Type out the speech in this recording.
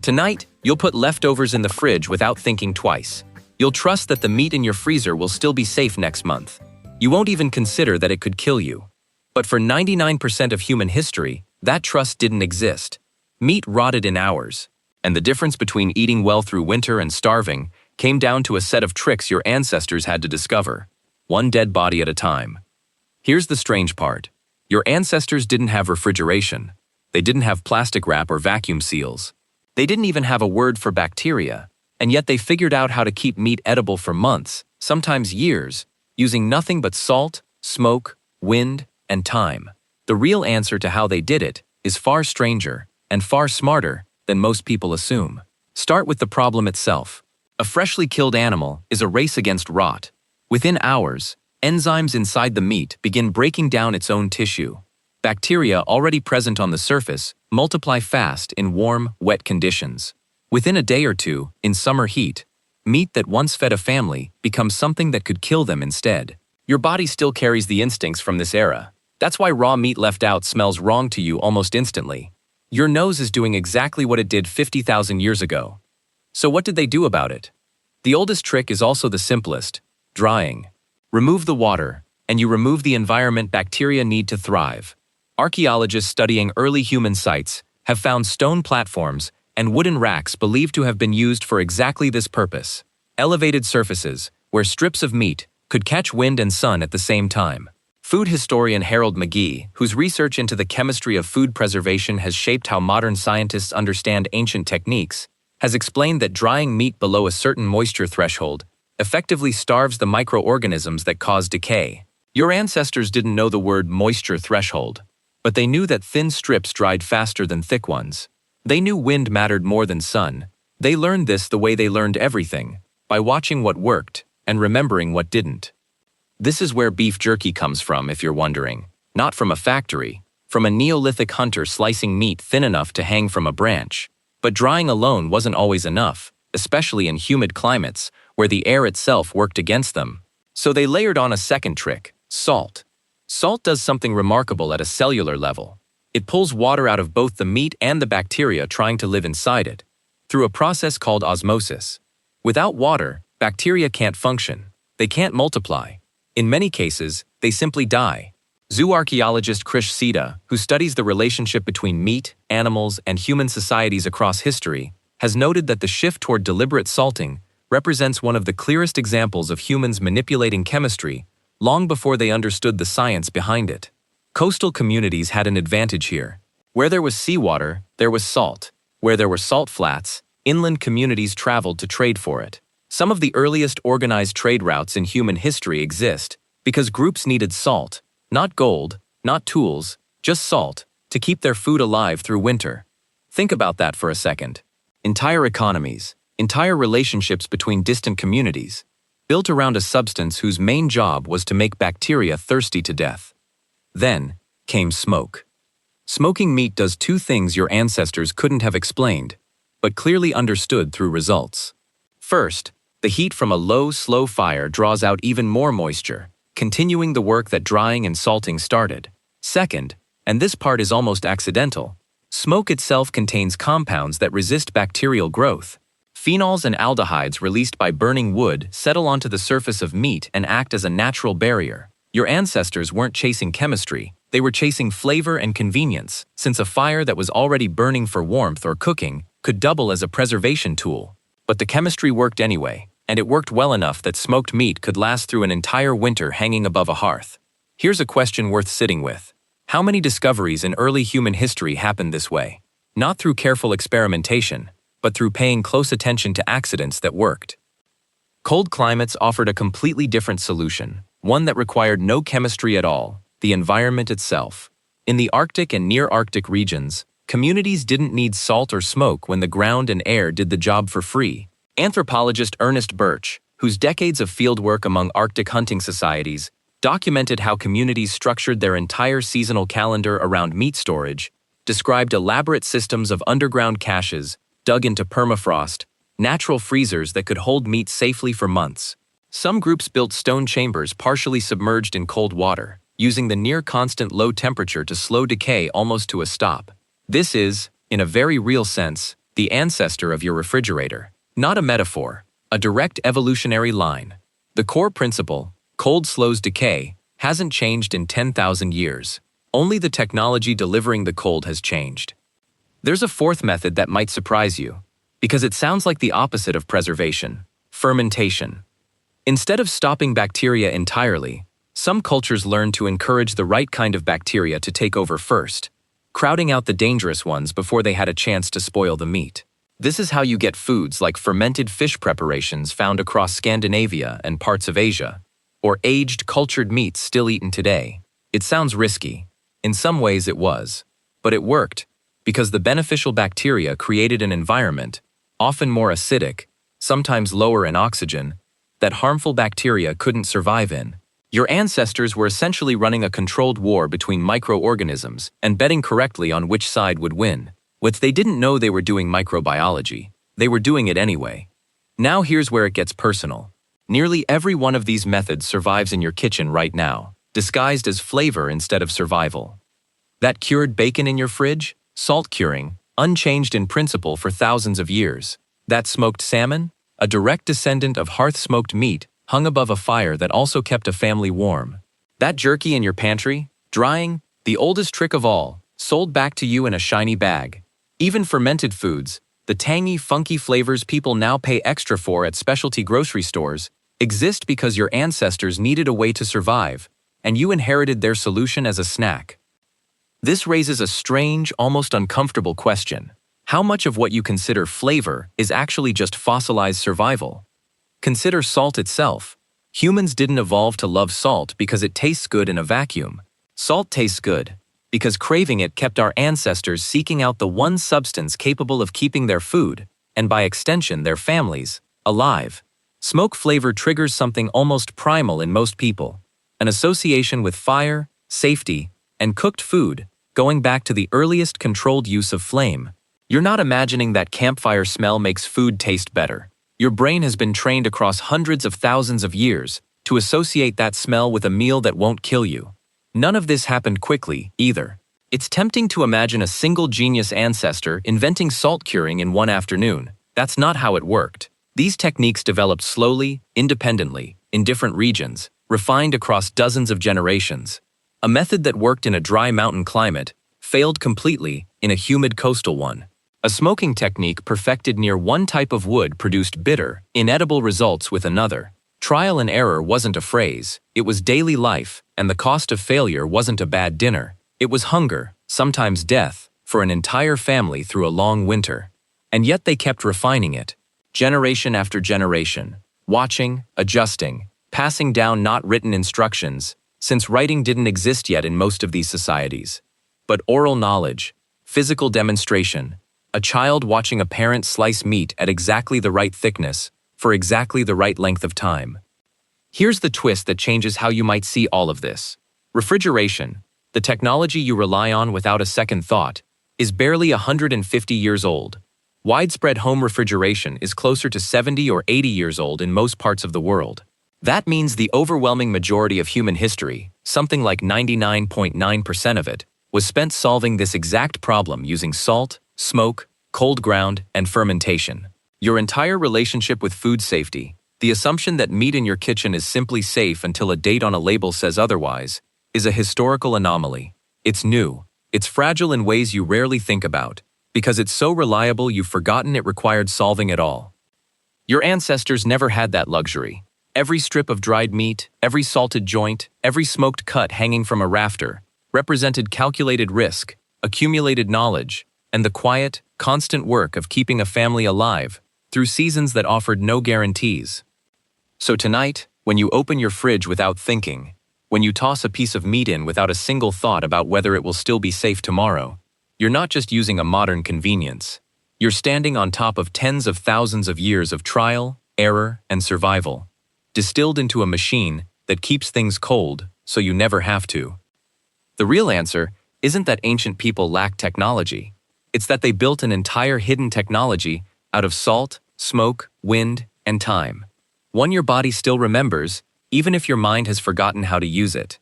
Tonight, you'll put leftovers in the fridge without thinking twice. You'll trust that the meat in your freezer will still be safe next month. You won't even consider that it could kill you. But for 99% of human history, that trust didn't exist. Meat rotted in hours. And the difference between eating well through winter and starving came down to a set of tricks your ancestors had to discover, one dead body at a time. Here's the strange part. Your ancestors didn't have refrigeration. They didn't have plastic wrap or vacuum seals. They didn't even have a word for bacteria, and yet they figured out how to keep meat edible for months, sometimes years, using nothing but salt, smoke, wind, and time. The real answer to how they did it is far stranger and far smarter than most people assume. Start with the problem itself. A freshly killed animal is a race against rot. Within hours, enzymes inside the meat begin breaking down its own tissue. Bacteria already present on the surface multiply fast in warm, wet conditions. Within a day or two, in summer heat, meat that once fed a family becomes something that could kill them instead. Your body still carries the instincts from this era. That's why raw meat left out smells wrong to you almost instantly. Your nose is doing exactly what it did 50,000 years ago. So what did they do about it? The oldest trick is also the simplest: drying. Remove the water, and you remove the environment bacteria need to thrive. Archaeologists studying early human sites have found stone platforms and wooden racks believed to have been used for exactly this purpose. Elevated surfaces, where strips of meat could catch wind and sun at the same time. Food historian Harold McGee, whose research into the chemistry of food preservation has shaped how modern scientists understand ancient techniques, has explained that drying meat below a certain moisture threshold effectively starves the microorganisms that cause decay. Your ancestors didn't know the word moisture threshold, but they knew that thin strips dried faster than thick ones. They knew wind mattered more than sun. They learned this the way they learned everything, by watching what worked and remembering what didn't. This is where beef jerky comes from, if you're wondering. Not from a factory, from a Neolithic hunter slicing meat thin enough to hang from a branch. But drying alone wasn't always enough, especially in humid climates, where the air itself worked against them. So they layered on a second trick: salt. Salt does something remarkable at a cellular level. It pulls water out of both the meat and the bacteria trying to live inside it, through a process called osmosis. Without water, bacteria can't function. They can't multiply. In many cases, they simply die. Zooarchaeologist Krish Sita, who studies the relationship between meat, animals, and human societies across history, has noted that the shift toward deliberate salting represents one of the clearest examples of humans manipulating chemistry long before they understood the science behind it. Coastal communities had an advantage here. Where there was seawater, there was salt. Where there were salt flats, inland communities traveled to trade for it. Some of the earliest organized trade routes in human history exist because groups needed salt, not gold, not tools, just salt, to keep their food alive through winter. Think about that for a second. Entire economies, entire relationships between distant communities, built around a substance whose main job was to make bacteria thirsty to death. Then came smoke. Smoking meat does two things your ancestors couldn't have explained, but clearly understood through results. First, the heat from a low, slow fire draws out even more moisture, continuing the work that drying and salting started. Second, and this part is almost accidental, smoke itself contains compounds that resist bacterial growth. Phenols and aldehydes released by burning wood settle onto the surface of meat and act as a natural barrier. Your ancestors weren't chasing chemistry, they were chasing flavor and convenience, since a fire that was already burning for warmth or cooking could double as a preservation tool. But the chemistry worked anyway, and it worked well enough that smoked meat could last through an entire winter hanging above a hearth. Here's a question worth sitting with. How many discoveries in early human history happened this way? Not through careful experimentation, but through paying close attention to accidents that worked. Cold climates offered a completely different solution, one that required no chemistry at all: the environment itself. In the Arctic and near-Arctic regions, communities didn't need salt or smoke when the ground and air did the job for free. Anthropologist Ernest Birch, whose decades of fieldwork among Arctic hunting societies documented how communities structured their entire seasonal calendar around meat storage, described elaborate systems of underground caches dug into permafrost, natural freezers that could hold meat safely for months. Some groups built stone chambers partially submerged in cold water, using the near-constant low temperature to slow decay almost to a stop. This is, in a very real sense, the ancestor of your refrigerator. Not a metaphor, a direct evolutionary line. The core principle, cold slows decay, hasn't changed in 10,000 years. Only the technology delivering the cold has changed. There's a fourth method that might surprise you, because it sounds like the opposite of preservation: fermentation. Instead of stopping bacteria entirely, some cultures learn to encourage the right kind of bacteria to take over first, crowding out the dangerous ones before they had a chance to spoil the meat. This is how you get foods like fermented fish preparations found across Scandinavia and parts of Asia, or aged cultured meats still eaten today. It sounds risky. In some ways it was. But it worked, because the beneficial bacteria created an environment, often more acidic, sometimes lower in oxygen, that harmful bacteria couldn't survive in. Your ancestors were essentially running a controlled war between microorganisms and betting correctly on which side would win. What they didn't know they were doing microbiology. They were doing it anyway. Now here's where it gets personal. Nearly every one of these methods survives in your kitchen right now, disguised as flavor instead of survival. That cured bacon in your fridge? Salt curing, unchanged in principle for thousands of years. That smoked salmon? A direct descendant of hearth-smoked meat hung above a fire that also kept a family warm. That jerky in your pantry? Drying? The oldest trick of all, sold back to you in a shiny bag. Even fermented foods, the tangy, funky flavors people now pay extra for at specialty grocery stores, exist because your ancestors needed a way to survive, and you inherited their solution as a snack. This raises a strange, almost uncomfortable question. How much of what you consider flavor is actually just fossilized survival? Consider salt itself. Humans didn't evolve to love salt because it tastes good in a vacuum. Salt tastes good because craving it kept our ancestors seeking out the one substance capable of keeping their food, and by extension their families, alive. Smoke flavor triggers something almost primal in most people, an association with fire, safety, and cooked food, going back to the earliest controlled use of flame. You're not imagining that campfire smell makes food taste better. Your brain has been trained across hundreds of thousands of years to associate that smell with a meal that won't kill you. None of this happened quickly, either. It's tempting to imagine a single genius ancestor inventing salt curing in one afternoon. That's not how it worked. These techniques developed slowly, independently, in different regions, refined across dozens of generations. A method that worked in a dry mountain climate failed completely in a humid coastal one. A smoking technique perfected near one type of wood produced bitter, inedible results with another. Trial and error wasn't a phrase, it was daily life, and the cost of failure wasn't a bad dinner. It was hunger, sometimes death, for an entire family through a long winter. And yet they kept refining it, generation after generation, watching, adjusting, passing down not written instructions, since writing didn't exist yet in most of these societies. But oral knowledge, physical demonstration, a child watching a parent slice meat at exactly the right thickness, for exactly the right length of time. Here's the twist that changes how you might see all of this. Refrigeration, the technology you rely on without a second thought, is barely 150 years old. Widespread home refrigeration is closer to 70 or 80 years old in most parts of the world. That means the overwhelming majority of human history, something like 99.9% of it, was spent solving this exact problem using salt, smoke, cold ground, and fermentation. Your entire relationship with food safety, the assumption that meat in your kitchen is simply safe until a date on a label says otherwise, is a historical anomaly. It's new. It's fragile in ways you rarely think about, because it's so reliable you've forgotten it required solving at all. Your ancestors never had that luxury. Every strip of dried meat, every salted joint, every smoked cut hanging from a rafter represented calculated risk, accumulated knowledge, and the quiet, constant work of keeping a family alive through seasons that offered no guarantees. So tonight, when you open your fridge without thinking, when you toss a piece of meat in without a single thought about whether it will still be safe tomorrow, you're not just using a modern convenience. You're standing on top of tens of thousands of years of trial, error, and survival, distilled into a machine that keeps things cold so you never have to. The real answer isn't that ancient people lacked technology. It's that they built an entire hidden technology out of salt, smoke, wind, and time. One your body still remembers, even if your mind has forgotten how to use it.